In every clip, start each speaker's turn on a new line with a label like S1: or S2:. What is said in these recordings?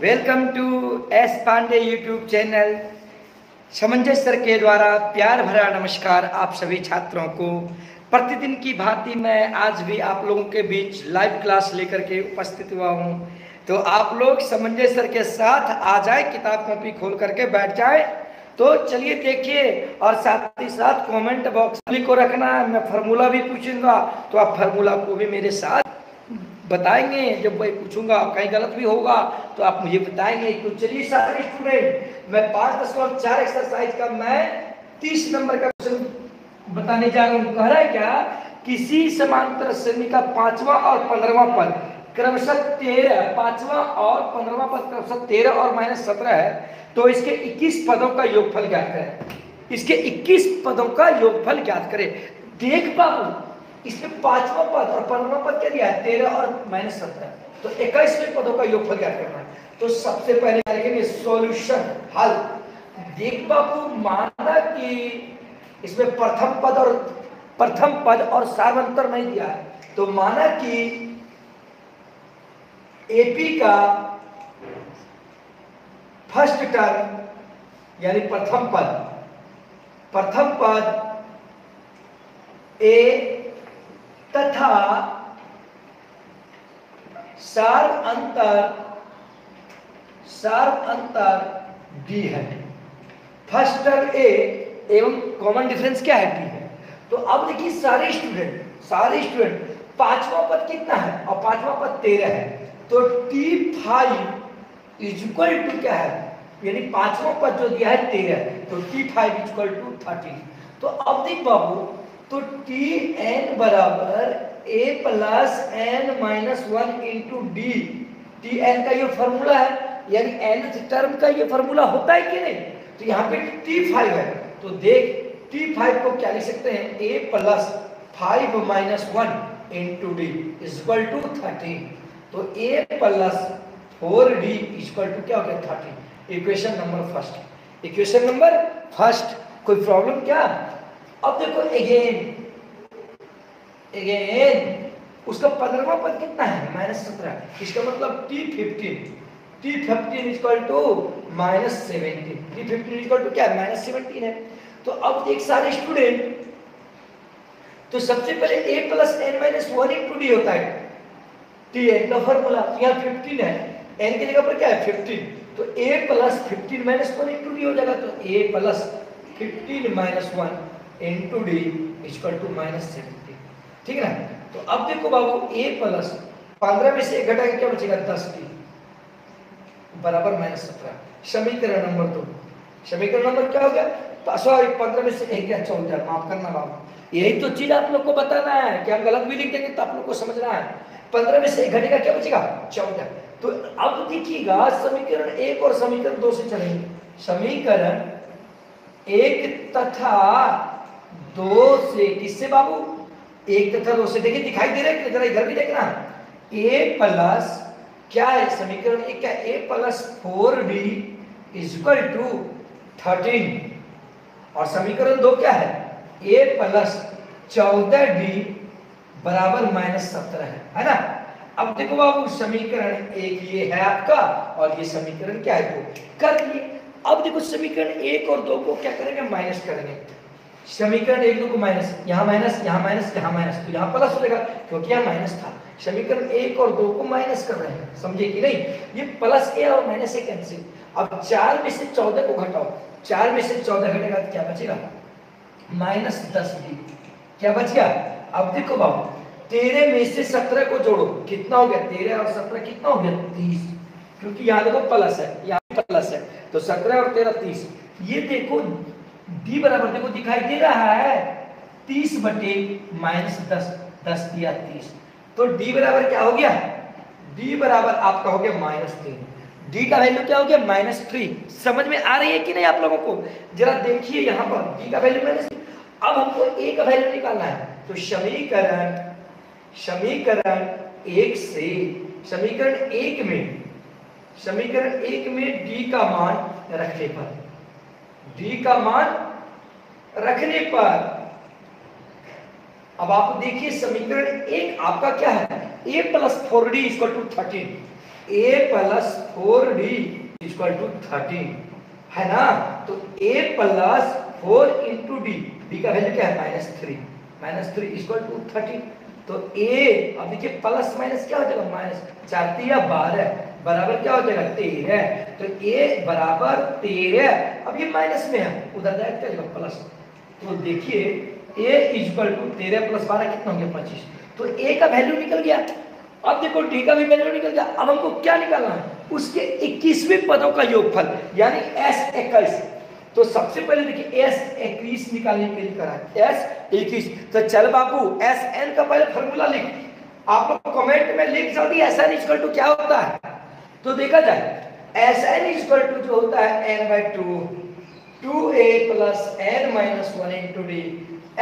S1: Welcome to S Pandey YouTube channel. Samanjas sir के द्वारा प्यार भरा नमस्कार आप सभी छात्रों को। प्रतिदिन की भांति मैं आज भी आप लोगों के बीच लाइव क्लास लेकर के उपस्थित हुआ हूं। तो आप लोग समंजस सर के साथ आ जाए, किताब कॉपी खोल करके बैठ जाए। तो चलिए देखिए, और साथ ही साथ कमेंट बॉक्स को रखना। मैं फार्मूला भी पूछूंगा, तो आप फार्मूला को भी मेरे साथ बताएंगे। जब मैं पूछूंगा कहीं गलत भी होगा तो आप मुझे बताएंगे। तो चलिए सारे स्टूडेंट, मैं 5.4 एक्सरसाइज का मैं 30 नंबर का क्वेश्चन बताने जा रहा हूँ। कह रहा है क्या, किसी समांतर श्रेणी का 5वां और 15वां पद क्रमशः 13, 5वां और 15वां पद क्रमशः 13 और -17 है, तो इसके 21 पदों का योगफल ज्ञात करें। इसके 21 पदों का योगफल ज्ञात करें। देख बाबू, इसमें 5वां पद और 15वां पद क्या दिया है, 13 और -17, तो 21वें पदों का योगफल ज्ञात करना है। तो सबसे पहले देखेंगे सॉल्यूशन, हल। देख बाबू, माना कि इसमें प्रथम पद और सार्वंतर नहीं दिया है, तो माना कि एपी का फर्स्ट टर्म यानी प्रथम पद ए तथा सार अंतर डी है। फर्स्ट टर्म ए एवं कॉमन डिफरेंस क्या है, डी है। तो अब देखिए सारे स्टूडेंट 5वां पद कितना है और 5वां पद 13 है, तो T5 इक्वल टू क्या है, यानी 5वां पद जो दिया है 13, तो T5 इक्वल टू 13। तो अब देख बाबू, तो Tn बराबर a plus n minus 1 into D. Tn का ये फॉर्मूला है, यानी nth टर्म का ये फॉर्मूला होता है कि नहीं। तो यहाँ पे T5 है, तो देख T5 को क्या लिख सकते हैं, a plus 5 minus 1 into d equal to 13। तो a plus 4d equal to क्या हो गया, 13। Equation number first. कोई प्रॉब्लम क्या। अब देखो अगेन उसका 15वां पद कितना है, -17। इसका मतलब T15 equal to -17। T15 equal to क्या है, -17 है। तो अब देख सारे स्टूडेंट, तो सबसे पहले a plus n minus 1 into D होता है, Tn का फॉर्मूला। यहाँ 15 है, n की जगह पर क्या है 15, तो a plus 15 minus 1 into d हो जाएगा। तो a plus 15 minus 1 into d equal to -17, ठीक है ना। तो अब देखो बाबू, a प्लस 15 में से 1 घटाएंगे क्या बचेगा, 10d बराबर -17। समीकरण नंबर 2। समीकरण नंबर क्या हो गया, सॉरी 15 में से 1 गया 14, माफ करना बाबू। यही तो चीज आप लोग को बताना है कि हम गलत भी लिख देंगे तो आप लोग को समझना है। 15 में से 1 घटेगा क्या बचेगा, 14। तो अब देखिएगा समीकरण 1 और समीकरण 2 से चलेंगे। समीकरण 1 तथा 2 से, किससे बाबू, 1 तथा 2 से। देखिए दिखाई दे रहा है, जरा इधर भी देखना। a प्लस क्या है, समीकरण 1 क्या, a plus 4d equal to 13, और समीकरण 2 क्या है, a प्लस 14d बराबर -17 है ना। अब देखो बाबू, समीकरण 1 ये है आपका, और ये समीकरण क्या है, 2 कर दिए। अब देखो समीकरण 1 और 2 को क्या करेंगे, माइनस करेंगे। समीकरण 1 2 को माइनस, यहाँ माइनस, यहाँ माइनस, यहाँ माइनस, तो यहाँ प्लस हो जाएगा क्योंकि यहाँ माइनस था। समीकरण 1 और 2 को माइनस कर रहे हैं, समझे कि नहीं। ये प्लस ए और माइनस ए कैंसिल। अब 4 में से 14 को घटाओ, 4 में से 14 घटेगा तो क्या बचेगा, -10d। क्या बच गया। अब देखो बाबू, 13 में से 17 को जोड़ो, कितना हो गया, 13 और 17 कितना हो गया, 30, क्योंकि यहाँ देखो प्लस है, यहाँ प्लस है, तो 17 और 13 30। ये देखो d बराबर, देखो दिखाई दे रहा है 30 बटे -10, 10 दिया 30, तो d बराबर क्या हो गया, d बराबर आपका हो गया -3। d का वैल्यू क्या हो गया, -3। समझ में आ रही है कि नहीं आप लोगों को, जरा देखिए यहाँ पर d का वैल्यू -3। अब हमको a का वैल्यू निकालना है, तो समीकरण 1 से, समीकरण 1 में d का मान रखने पर अब आप देखिए समीकरण 1 आपका क्या है, a plus 4d equal to 13, a plus 4d equal to 13 है ना। तो a plus 4 into d, d का वैल्यू क्या है -3 इक्वल टू 13। तो a अब देखिए प्लस माइनस क्या हो जाएगा, माइनस 4 3 या 12 बराबर क्या हो जाएगा 13। तो a बराबर 13, अब ये माइनस में है उधर जाएगा क्या जाएगा प्लस। तो देखिए a इक्वल टू 13 प्लस 12 कितना हो गया 25। तो a का वैल्यू निकल गया। अब देखो d का भी वैल्यू निकल गया। अब हमको क्या निकालना है, उसके 21वें पदों का योगफल यानी s 21। तो सबसे पहले देखिए s 21 निकालने के लिए करा s 21। तो चल बाबू Sn का पहले फॉर्मूला लिख, आप लोग कमेंट में लिख जल्दी Sn इक्वल टू क्या होता है। तो देखा जाए Sn इक्वल टू जो होता है n/2 2a plus n minus 1 into d.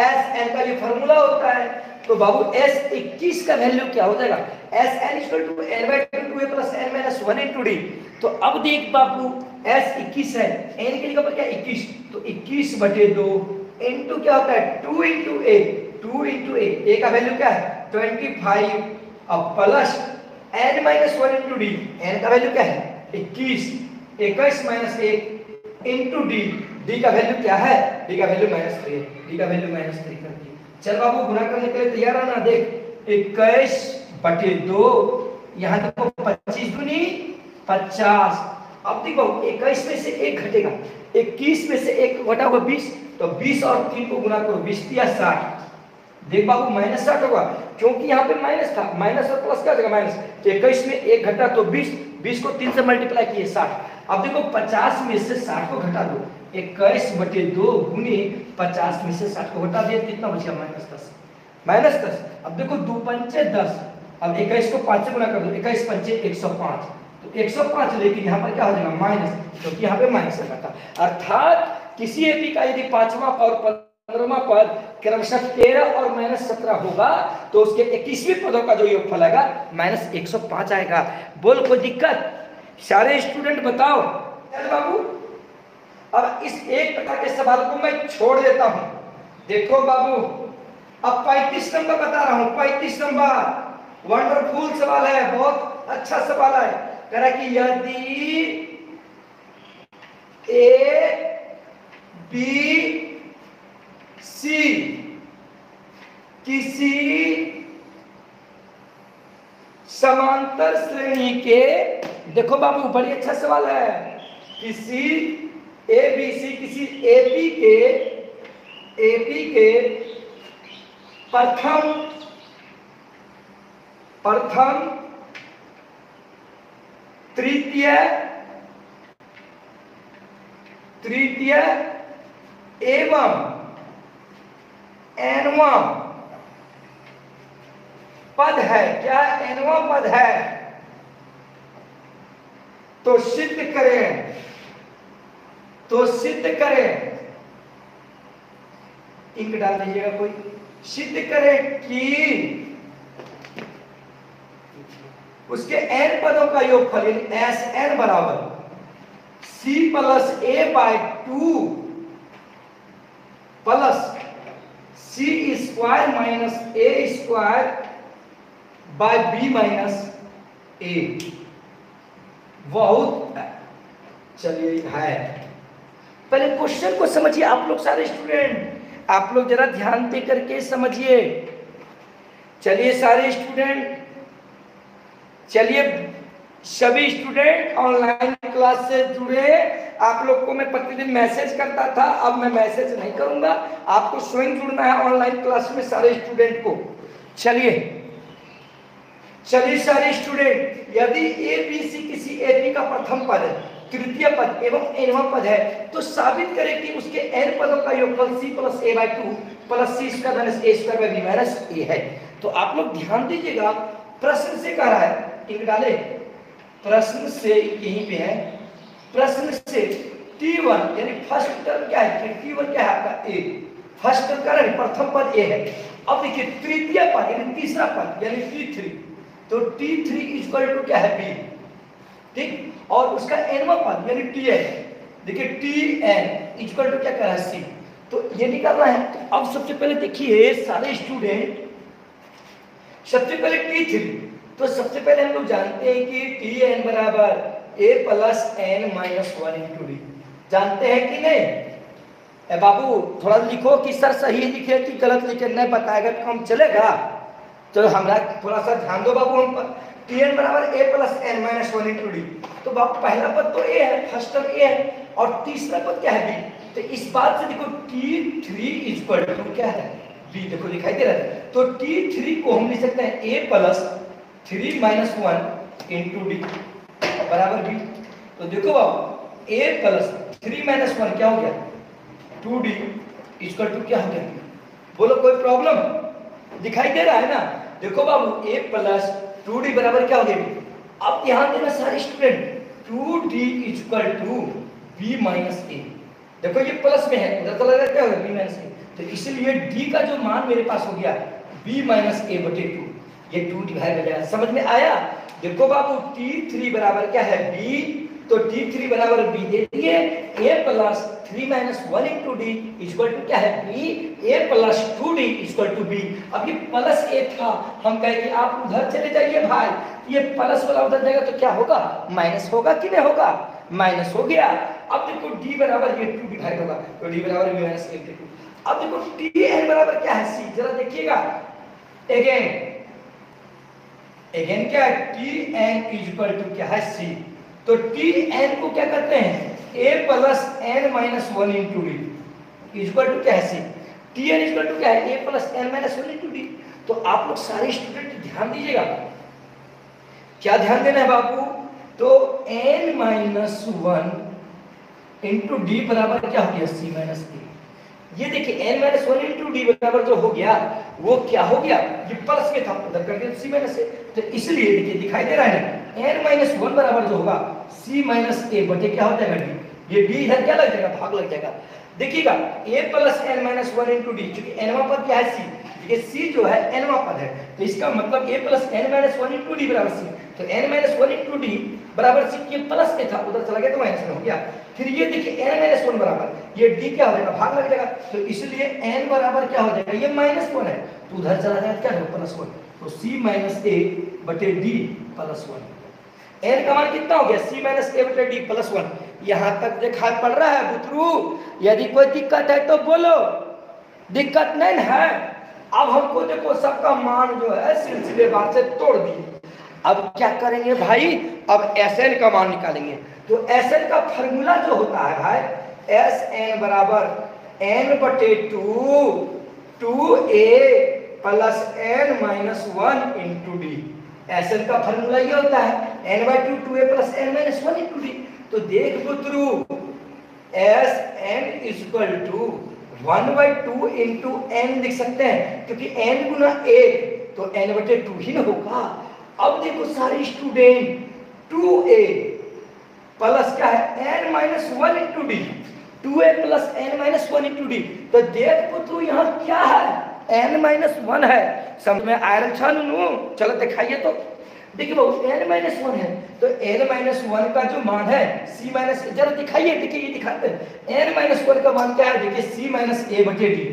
S1: Sn का ये फॉर्मूला होता है। तो बाबू S21 का वैल्यू क्या हो जाएगा, Sn equal to n/2 2a plus n minus 1 into D. तो अब देख बाबू S21 है, n के जगह पर क्या 21, तो 21/2 इंटू क्या होता है 2 इंटू a का वैल्यू क्या है 25, अब plus n minus 1 into D, n का वैल्यू क्या है 21 माइनस 1 इंटू डी, डी का वैल्यू क्या है, डी का वैल्यू -3 है, डी का वैल्यू -3 कर दिया। चल बाबू गुणा करने के लिए तैयार है ना। देख 21/2 यहाँ देखो 25 दूनी 50। अब देखो 21 में से 1 घटेगा, 21 में से 1 घटा होगा 20, तो 20 और 3 को गुणा करो 20 या 60। देख बाबू -60 होगा क्योंकि यहाँ पे माइनस था, माइनस और प्लस क्या हो जाएगा माइनस। तो 21 में 1 घटा तो 20 को 3 से मल्टीप्लाई किए 60। अब देखो 50 में से 60 को घटा दो, 21/2 गुनी 50 में से 60 को घटा दिया, कितना बच गया -10। अब देखो 2 पंचे 10, अब 21 को 5 से गुणा कर दो, 21 पंचे 105, तो 105, लेकिन यहाँ पर क्या हो जाएगा माइनस, क्योंकि यहाँ पे माइनस लगा। अर्थात किसी एपी का यदि 5वां और 15वां पद क्रमशः 13 और -17 होगा तो उसके 21वें पदों का जो योगफल आएगा -105 आएगा। बोल कोई दिक्कत, सारे स्टूडेंट बताओ। चल बाबू अब इस एक प्रकार के सवाल को मैं छोड़ देता हूं। देखो बाबू अब 35 नंबर बता रहा हूं, 35 नंबर वंडरफुल सवाल है, बहुत अच्छा सवाल है। कह रहा कि यदि ए बी सी किसी समांतर श्रेणी के, देखो बाबू बड़ी अच्छा सवाल है, किसी ABC किसी AP के प्रथम तृतीय एवं nवां पद है, क्या nवां पद है, तो सिद्ध करें, इंक डाल दीजिएगा कोई, सिद्ध करें कि उसके n पदों का योगफल Sn बराबर C plus A/2 plus C² minus A² by B minus A। बहुत चलिए है, पहले क्वेश्चन को समझिए आप लोग सारे स्टूडेंट, आप लोग जरा ध्यान दे करके समझिए। चलिए सारे स्टूडेंट, चलिए सभी स्टूडेंट ऑनलाइन क्लास से जुड़े। आप लोग को मैं प्रतिदिन मैसेज करता था, अब मैं मैसेज नहीं करूंगा, आपको स्वयं जुड़ना है ऑनलाइन क्लास में सारे स्टूडेंट को। चलिए सारे स्टूडेंट, यदि ABC किसी AP का प्रथम पद है, तृतीय पद एवं nवां पद है, तो साबित करें कि उसके n पदों का योगफल C plus A/2 plus C² minus A² by B minus A है। तो आप लोग ध्यान दीजिएगा, प्रश्न से कह रहा है, इंक डाले, प्रश्न से यहीं पे है, प्रश्न से T1 यानी फर्स्ट टर्म क्या है, T1 क्या है आपका A, फर्स्ट टर्म का प्रथम पद A है। अब देखिए तृतीय पद यानी तीसरा पद यानी T3, तो T3 इक्वल टू क्या है B, ठीक, और उसका nवां पद यानी Tn, देखिए Tn इक्वल टू क्या कह रहा है C, तो ये निकालना है। तो अब सबसे पहले देखिए सारे स्टूडेंट, सबसे पहले तो सबसे पहले हम लोग जानते हैं कि टी एन बराबर A plus N minus one into D, जानते हैं कि नहीं? ए बाबू थोड़ा लिखो कि सर सही लिखे कि गलत लिखे, नहीं बताएगा तो हम चलेगा। तो हमारा थोड़ा सा ध्यान दो बाबू, हम पर टी एन बराबर A plus N minus one into D. तो बाबू पहला पद तो ए है, फर्स्ट टर्म ए है, और तीसरा पद क्या है बी। तो इस बात से देखो T3 इक्वल टू क्या है बी, देखो दिखाई दे रहा है। तो T3 को हम लिख सकते हैं a plus 3 minus 1 into D बराबर बी। तो देखो बाबू a प्लस 3 माइनस 1 क्या हो गया 2d इक्वल टू क्या हो गया, बोलो कोई प्रॉब्लम दिखाई दे रहा है ना? देखो बाबू a प्लस 2d बराबर क्या हो गया बी। अब ध्यान देना सारे student 2d equal to b minus a, देखो ये प्लस में है, उधर तो लग रहा है क्या होगा b माइनस a, तो इसलिए d का जो मान मेरे पास हो गया b माइनस a बटे 2, ये 2 डिवाइड हो जाएगा। समझ में आया? देखो बाबू T3 बराबर क्या है b, तो T3 बराबर b दे दिए a plus 3 minus 1 into d equal to क्या है b, a plus 2d equal to b। अब ये प्लस a था, हम कहे कि आप उधर चले जाइए भाई, ये प्लस वाला उधर जाएगा तो क्या होगा माइनस होगा कि नहीं होगा, माइनस हो गया। अब देखो d बराबर ये 2 डिवाइड होगा, तो d बराबर b माइनस a बटे 2। अब देखो Tn बराबर क्या है c, जरा देखिएगा अगेन क्या है Tn इक्वल टू क्या है c। तो Tn को क्या करते हैं a plus n minus 1 into d equal to क्या है c। Tn इक्वल टू क्या है a plus n minus 1 into D. तो आप लोग सारे स्टूडेंट ध्यान दीजिएगा, क्या ध्यान देना है बाबू, तो n माइनस 1 इंटू डी बराबर क्या हो गया c माइनस a। ये देखिए n माइनस 1 इंटू डी बराबर जो हो गया वो क्या हो गया, ये प्लस में था उधर कर दिया c माइनस a, तो इसलिए देखिए दिखाई दे रहा है ना n माइनस 1 बराबर जो होगा c माइनस a बटे क्या हो जाएगा d, ये d इधर क्या लग जाएगा भाग लग जाएगा। देखिएगा a plus n minus 1 into D, क्योंकि nवां पद क्या है c, ये c जो है nवां पद है, तो इसका मतलब a plus n minus 1 into D बराबर c। तो n माइनस 1 इंटू डी बराबर c, ये प्लस में था उधर चला गया तो माइनस में हो गया। फिर ये देखिए n माइनस 1 बराबर ये d क्या हो जाएगा भाग लग जाएगा, तो इसलिए n बराबर क्या हो जाएगा, ये माइनस 1 है तो उधर चला जाएगा क्या होगा प्लस 1, तो c माइनस a बटे d प्लस 1। n का मान कितना हो गया c माइनस a बटे d प्लस 1। यहाँ तक दिखाई पड़ रहा है बुतरू? यदि कोई दिक्कत है तो बोलो, दिक्कत नहीं है? अब हमको देखो सबका मान जो है सिलसिलेवार से तोड़ दिए। अब क्या करेंगे भाई, अब Sn का मान निकालेंगे। तो Sn का फॉर्मूला जो होता है भाई Sn बराबर n बटे 2a plus n minus 1 into d. Sn का फॉर्मूला ये होता है n by 2 2a plus n minus 1 into D. तो देख पुत्रु Sn equal to 1 by 2 into n लिख सकते हैं, क्योंकि n गुना 1 तो n बटे 2 ही ना होगा। अब देखो सारे स्टूडेंट 2a प्लस क्या है n minus 1 into D, 2a plus n minus 1 into D. तो देख पुत्रु यहाँ क्या है n माइनस 1 है, समझ में आ रहा है? चलो दिखाइए तो। देखिए बाबू n माइनस 1 है, तो n माइनस 1 का जो मान है c माइनस, जरा दिखाइए, देखिए ये दिखाते हैं n माइनस 1 का मान क्या है, देखिए c माइनस a बटे डी।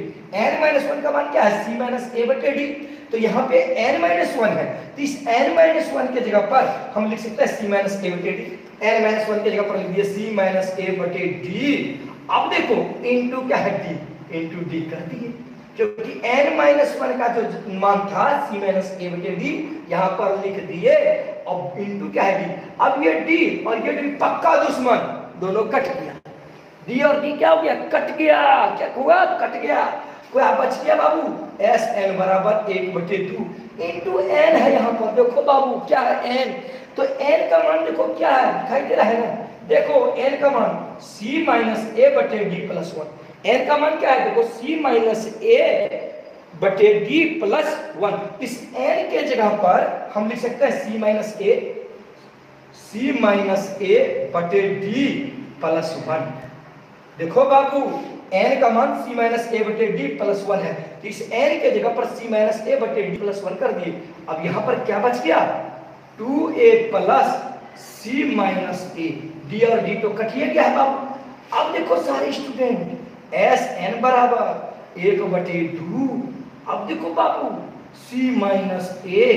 S1: n माइनस 1 का मान क्या है c माइनस a बटे डी, तो यहाँ पे n माइनस 1 है, तो इस n माइनस 1 के जगह पर हम लिख सकते हैं c माइनस a बटे डी। n माइनस 1 के जगह पर लिख दिए c माइनस a बटे डी। अब देखो इंटू क्या है d, इंटू डी कर दिए, क्योंकि n माइनस 1 का जो मान था c माइनस a बटे डी यहाँ पर लिख दिए। अब इंटू क्या है d, अब ये d और ये d पक्का दुश्मन, दोनों कट गया, d और d क्या हो गया कट गया, क्या हुआ कट गया, कोई बच गया बाबू Sn बराबर 1 बटे 2 इंटू n है। यहाँ पर देखो बाबू क्या है n, तो n का मान देखो क्या है दिखाई दे रहा है ना, देखो n का मान c माइनस a बटे d प्लस 1। n का मान क्या है देखो c माइनस a बटे d प्लस 1। इस n के जगह पर हम लिख सकते हैं c माइनस a बटे d प्लस 1। देखो बाबू n का मान c माइनस a बटे d प्लस 1 है, तो इस n के जगह पर c माइनस a बटे d प्लस 1 कर दिए। अब यहाँ पर क्या बच गया 2a plus c minus a, d और d तो कटिए गया है बाबू। अब देखो सारे स्टूडेंट Sn बराबर 1 बटे 2, अब देखो बाबू c माइनस a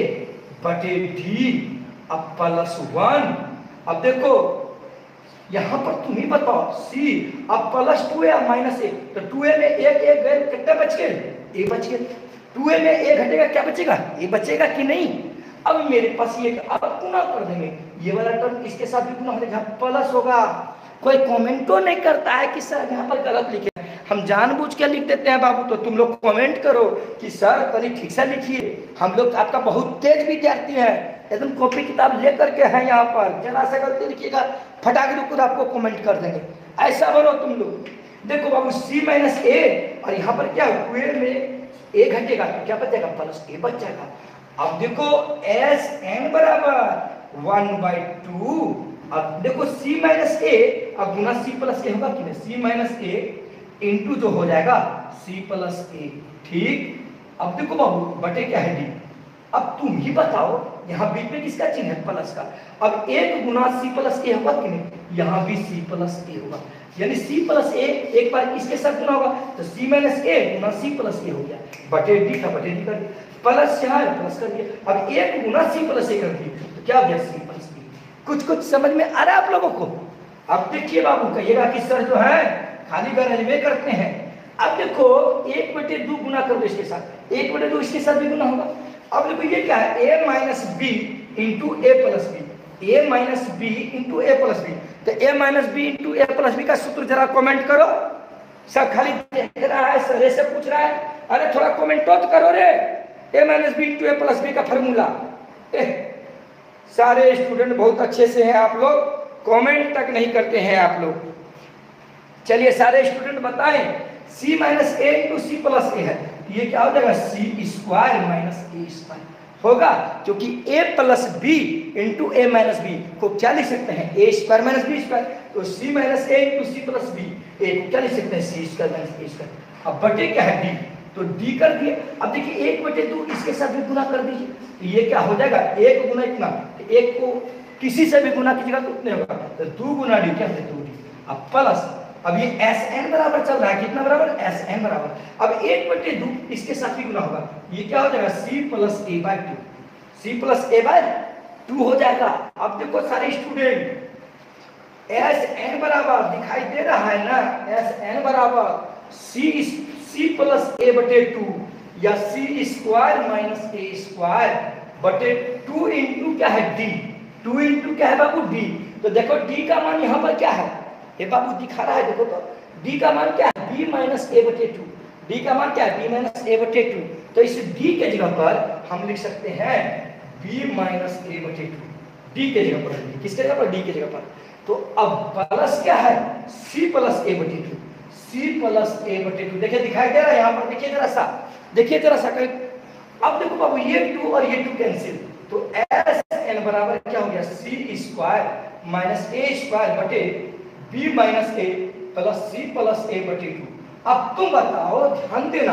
S1: बटे डी अब प्लस 1। अब देखो यहां पर तुम ही बताओ सी अब प्लस 2 या माइनस ए, तो 2a में एक एक गए कितने बच गए, ए बच गए। 2a में ए घटेगा क्या बचेगा, ए बचेगा कि नहीं। अब मेरे पास ये अब गुना कर देंगे, ये वाला टर्म इसके साथ भी गुना हो जाएगा, प्लस होगा। कोई कमेंटो नहीं करता है कि सर यहाँ पर गलत लिखे, हम जानबूझ के लिख देते हैं बाबू। तो तुम लोग कमेंट करो कि सर कभी ठीक से लिखिए। हम लोग आपका बहुत तेज विद्यार्थी है, एकदम कॉपी किताब लेकर के हैं यहाँ पर, जरा सा गलती लिखिएगा फटाक से खुद आपको कमेंट कर देंगे। ऐसा बनो तुम लोग। देखो बाबू सी माइनस ए और यहाँ पर क्या हुए में ए घटेगा तो क्या बचेगा, प्लस ए बच जाएगा। अब देखो एस एन बराबर 1/2। अब देखो सी माइनस ए अब गुना सी प्लस ए होगा कि नहीं, सी माइनस ए इंटू जो हो जाएगा सी प्लस ए। ठीक। अब देखो बाबू बटे क्या है डी। अब तुम ही बताओ यहाँ बीच में किसका चिन्ह है, प्लस का। अब एक गुना सी प्लस ए होगा कि नहीं, यहाँ भी सी प्लस ए होगा, यानी सी प्लस ए एक बार इसके साथ गुना होगा तो सी माइनस ए गुना सी प्लस ए हो गया, बटे डी का बटे डी कर दिया, प्लस यहाँ है प्लस कर दिया। अब एक गुना सी प्लस ए कर दिया तो क्या हो गया सी प्लस ए। कुछ समझ में आ रहा है आप लोगों को। अब देखिए बाबू कहिएगा कि सर जो है खाली गरजवे करते हैं। अब देखो 1/2 गुना कर दो इसके साथ, 1/2 इसके साथ भी गुना होगा। अब देखो ये क्या है, a minus b into a plus b, a minus b into a plus b. तो a minus b into a plus b का सूत्र जरा कमेंट करो। सब खाली देख रहा है, सर से पूछ रहा है, अरे थोड़ा कमेंट तो करो रे। ए minus b into a plus b का फॉर्मूला। सारे स्टूडेंट बहुत अच्छे से हैं आप लोग, कमेंट तक नहीं करते हैं आप लोग। चलिए सारे स्टूडेंट बताएं, सी माइनस ए इंटू सी प्लस ए है, ये क्या हो जाएगा सी स्क्वायर माइनस ए स्क्वायर होगा, क्योंकि ए प्लस बी इंटू ए माइनस बी को क्या लिख सकते हैं, ए स्क्वायर माइनस बी स्क्वायर। तो सी माइनस ए इंटू सी प्लस बी, ए को क्या लिख सकते हैं सी स्क्वायर माइनस ए स्क्वायर। अब बटे क्या है डी, तो डी कर दिए। अब देखिए 1/2 इसके साथ भी गुना कर दीजिए, तो ये क्या हो जाएगा, एक गुना इतना, तो एक को किसी से भी गुना कीजिएगा तो उतने होगा, तो 2 गुना डी क्या है 2d। अब प्लस अब ये एस एन बराबर चल रहा है, कितना बराबर, एस एन बराबर। अब 1/2 इसके साथ भी गुना होगा, ये क्या हो जाएगा सी प्लस ए बाय 2, सी प्लस ए बाय 2 हो जाएगा। अब देखो सारे स्टूडेंट एस एन बराबर दिखाई दे रहा है ना, एस एन बराबर सी प्लस ए बटे 2 या सी स्क्वायर माइनस ए स्क्वायर बटे 2 इंटू क्या है डी, 2 इंटू क्या है बाबू डी। तो देखो डी का मान यहाँ पर क्या है, ये बाबू दिखा रहा है, देखो तो d का मान क्या है, b माइनस ए बटे 2, d का मान क्या है b माइनस ए बटे 2। तो इस d के जगह पर हम लिख सकते हैं b माइनस ए बटे 2, d के जगह पर, किसके जगह पर, d के जगह पर। तो अब प्लस क्या है c प्लस ए बटे 2, c प्लस ए बटे 2। देखिए दिखाई दे रहा है यहाँ पर, देखिए जरा सा, देखिए जरा सा। अब देखो बाबू ये 2 और ये 2 कैंसिल, तो एस एन बराबर क्या हो गया सी स्क्वायर माइनस ए स्क्वायर बटे b minus A plus C plus A बटे 2। अब तुम बताओ, ध्यान देना,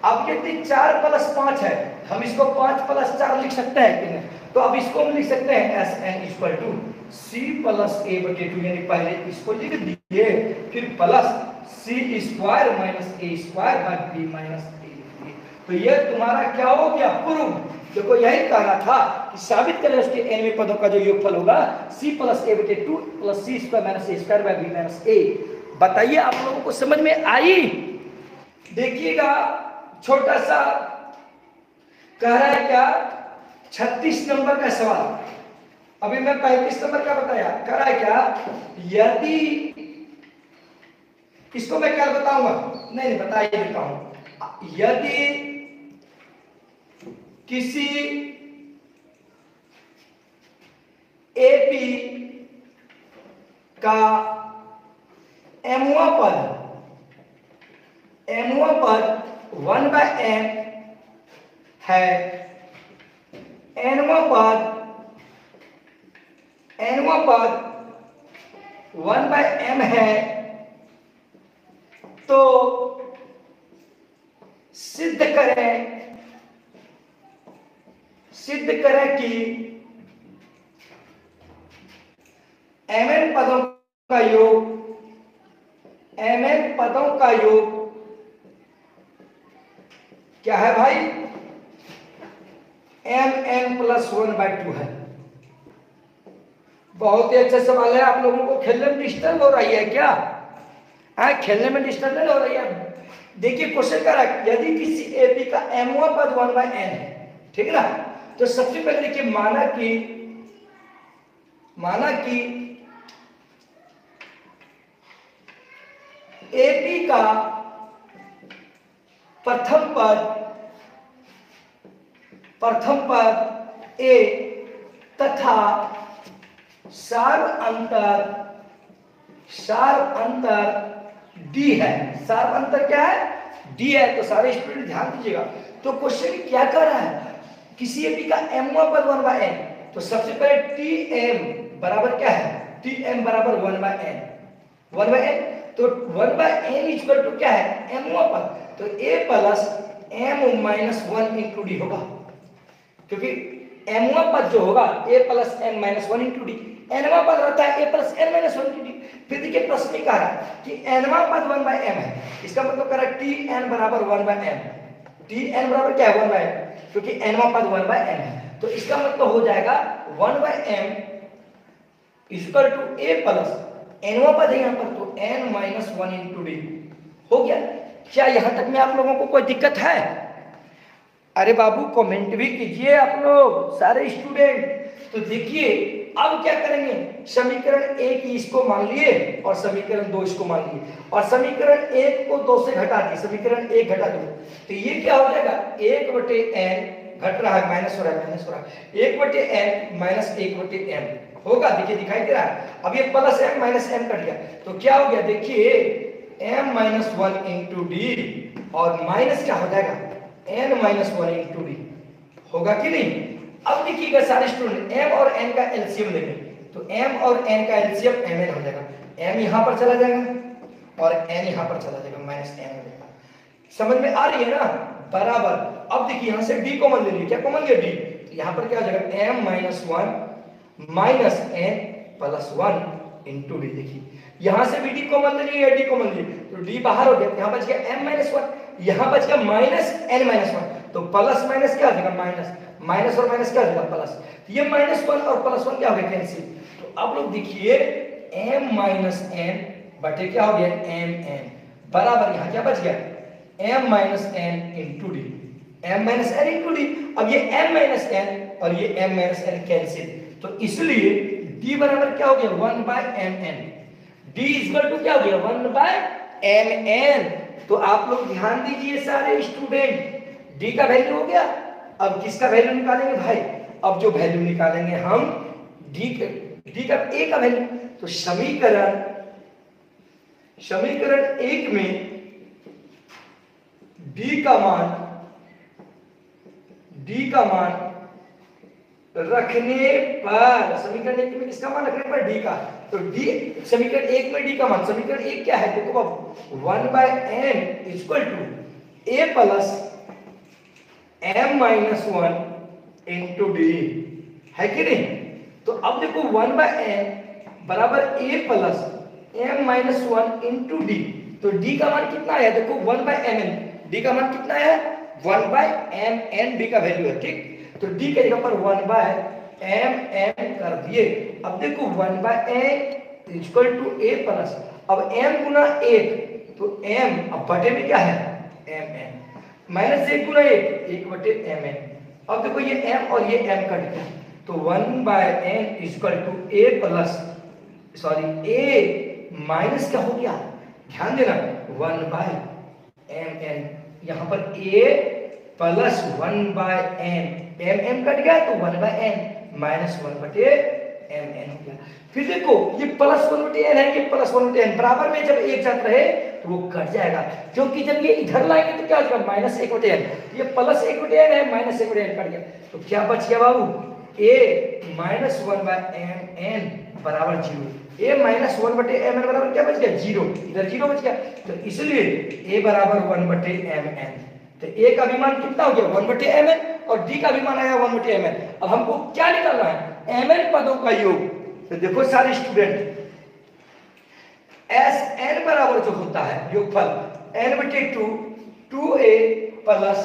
S1: अब यदि 4 प्लस 5 है, हम इसको 5 प्लस 4 लिख सकते हैं कि नहीं, तो अब इसको हम लिख सकते हैं S N equal to C plus A बटे 2, यानी पहले इसको लिख दिए फिर plus C square minus A square by B minus A. तो ये तुम्हारा क्या हो गया, प्रूफ। देखो यही कहना था कि साबित करें उसके एनवें पदों का जो योगफल होगा c प्लस ए बटे 2 plus C square minus A square by B minus A. बताइए आप लोगों को समझ में आई। देखिएगा छोटा सा कह रहा है क्या, 36 नंबर का सवाल, अभी मैं 35 नंबर का बताया, कह रहा है क्या, यदि इसको मैं क्या बताऊंगा, नहीं बता ही देता हूं, यदि किसी एपी का एमुआ पद 1/m है, एनुआ पद 1/m है, तो सिद्ध करें कि mn पदों का योग क्या है भाई, एम एन प्लस 1/2 है। बहुत ही अच्छा सवाल है। आप लोगों को खेलने में डिस्टर्ब हो रही है क्या? खेलने में डिस्टर्ब नहीं हो रही है? देखिए क्वेश्चन का यदि किसी एपी का एमवा पद 1/n है, ठीक है ना, तो सबसे पहले देखिए माना कि एपी का प्रथम पद ए तथा सार अंतर डी है। सार अंतर क्या है? डी है। तो सारे स्टूडेंट ध्यान दीजिएगा। तो क्वेश्चन क्या कर रहा है? किसी एपी का एमवा पद 1/n, तो सबसे पहले टी एम बराबर क्या है? टी एम बराबर 1/n। तो 1/n इक्वल टू क्या है? एमवा पद। तो a plus m minus 1 into D होगा, क्योंकि एमवा पद जो होगा a plus m minus 1 into D, एनवा पद रहता है a plus n minus 1 into D. फिर देखिए प्रश्न में कह रहा है कि एनवा पद 1/m है, इसका मतलब कह रहा है टी एन बराबर 1/m। टी एन बराबर क्या है? 1/m, क्योंकि एनवा पद 1/m है। तो इसका मतलब हो जाएगा 1/m equal to a plus एनवा पद है यहाँ पर, तो n माइनस 1 इंटू डी हो गया। क्या यहां तक में आप लोगों को कोई दिक्कत है? अरे बाबू कमेंट भी कीजिए आप लोग सारे स्टूडेंट। तो देखिए अब क्या करेंगे, समीकरण 1 इसको मान लिए और समीकरण 2 इसको मान लिए, और समीकरण 1 को 2 से घटा दिए, समीकरण 1 घटा दो, तो ये क्या हो जाएगा? 1/n घट रहा है, माइनस हो रहा है, 1/n माइनस 1/m होगा। देखिए दिखाई दे रहा है। अब ये plus m minus m cut गया, तो क्या हो गया? देखिए m माइनस 1 इंटू डी और माइनस क्या हो जाएगा? n माइनस 1 इंटू डी होगा कि नहीं? अब देखिएगा सारे स्टूडेंट m और n का एलसीएम लेंगे, तो m और n का एलसीएम mn हो जाएगा। m यहां पर चला जाएगा और n यहां पर चला जाएगा, माइनस n हो जाएगा। समझ में आ रही है ना? बराबर। अब देखिए यहां से d कॉमन ले लीजिए। क्या कॉमन लिया? d। तो यहां पर क्या हो जाएगा? m minus 1 minus n plus 1 into D. देखिए यहां से भी d कॉमन ले लिए, d कॉमन लिए, तो d बाहर हो गया, यहां बच गया m माइनस 1, यहां बच गया माइनस n माइनस 1। तो प्लस माइनस क्या हो जाएगा? माइनस, माइनस और माइनस क्या हो जाएगा? प्लस। तो ये माइनस 1 और प्लस 1 क्या हो गया? कैंसिल। तो अब लोग देखिए m माइनस n बटे क्या हो गया? mn बराबर यहां क्या बच गया? m minus n into D, m minus n into D. अब ये m माइनस n और ये m माइनस n कैंसिल, तो इसलिए d बराबर क्या हो गया? 1/mn। d इक्वल टू क्या हो गया? 1/mn। तो आप लोग ध्यान दीजिए सारे स्टूडेंट, d का वैल्यू हो गया। अब किसका वैल्यू निकालेंगे भाई? अब जो वैल्यू निकालेंगे हम d का a का वैल्यू। तो समीकरण 1 में d का मान रखने पर, समीकरण 1 में किसका मान रखने पर? d का। तो d समीकरण 1 में d का मान, समीकरण 1 क्या है? देखो बाबू 1/n equal to a plus m minus 1 into d है कि नहीं? तो अब देखो 1/n बराबर a plus m minus 1 into D. तो d का मान कितना है? देखो 1/mn, d का मान कितना है? 1/mn d का वैल्यू है, ठीक। तो d के जगह पर 1/mn कर दिए। अब देखो 1/n equal to a plus, अब m गुना 1, तो m अब बटे में क्या है? mn माइनस 1 गुना 1/mn। अब देखो ये m और ये m कट गया, तो 1/n equal to a plus a minus क्या हो गया? ध्यान देना 1/mn, यहां पर a plus 1/n, m cut गया तो 1/n माइनस 1/mn हो गया। फिर देखो ये प्लस 1/n है, ये प्लस 1/n बराबर में जब एक साथ रहे तो वो कट जाएगा, क्योंकि जब ये इधर लाएंगे तो क्या हो जाएगा? माइनस 1/n, ये प्लस 1/n है, माइनस 1/n कट गया, तो क्या बच गया बाबू? a माइनस 1/mn बराबर 0। a माइनस 1/mn बराबर क्या बच गया? 0। इधर 0 बच गया, तो इसलिए a बराबर 1/mn। तो a का भी मान कितना हो गया? 1/mn, और d का भी मान आया 1/mn। अब हमको क्या निकालना है? mn पदों का योग। तो देखो सारे स्टूडेंट, Sn बराबर जो होता है योगफल n/2 2a plus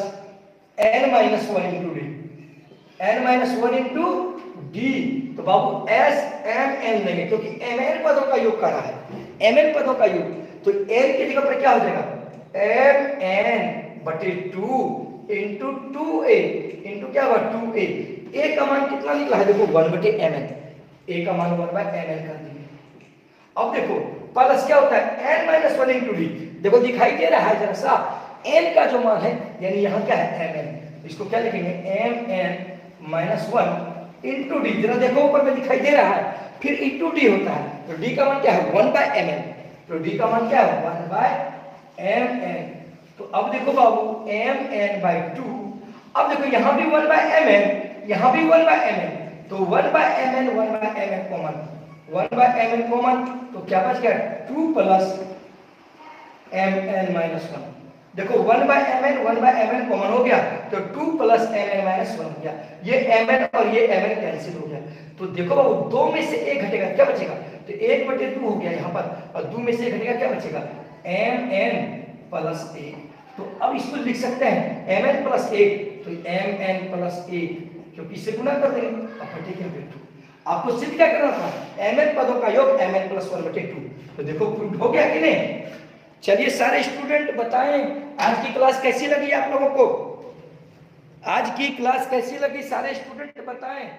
S1: n minus 1 into D, n minus one into D. तो बाबू एस एम एन लेंगे क्योंकि एम एन पदों का योग कर रहा है, एम एन पदों का योग। तो एन की जगह पर क्या हो जाएगा, एम एन बटे टू इंटू टू ए इंटू क्या होगा टू ए का मान कितना निकला है देखो वन बटे एम एन, ए का मान वन बाय एम एन कर दिए। अब देखो प्लस क्या होता है n minus one into d, देखो दिखाई दे रहा है जरा सा एन का जो मान है यानी यहाँ क्या है एम एन, इसको क्या लिखेंगे m N minus one into d, जरा देखो ऊपर में दिखाई दे रहा है, फिर इंटू डी होता है तो डी का मान क्या है वन बाय एम एन, तो डी का मान क्या है वन बाय एम एन। तो अब देखो बाबू एम एन बाई टू, अब देखो यहाँ भी वन बाय एम एन, यहाँ भी वन बाय एम एन, तो one by M N one by M N common, one by M N common, तो क्या बच गया two plus M N minus one. देखो one by M N common हो गया तो two plus M N minus one हो गया, ये एम एन और ये एम एन कैंसिल हो गया। तो देखो बाबू दो में से एक घटेगा क्या बचेगा, तो एक बटे टू हो गया यहाँ पर, और दो में से एक घटेगा क्या बचेगा एम एन प्लस एक। तो अब इसको लिख सकते हैं एम एन प्लस एक, तो एम एन प्लस एक क्योंकि इसे गुना कर देंगे अब बटे क्या बटे टू। आपको सिद्ध क्या करना था एम एन पदों का योग एम एन प्लस वन बटे टू। तो देखो प्रूफ हो गया कि नहीं। चलिए सारे स्टूडेंट बताएं आज की क्लास कैसी लगी आप लोगों को, आज की क्लास कैसी लगी सारे स्टूडेंट बताएं।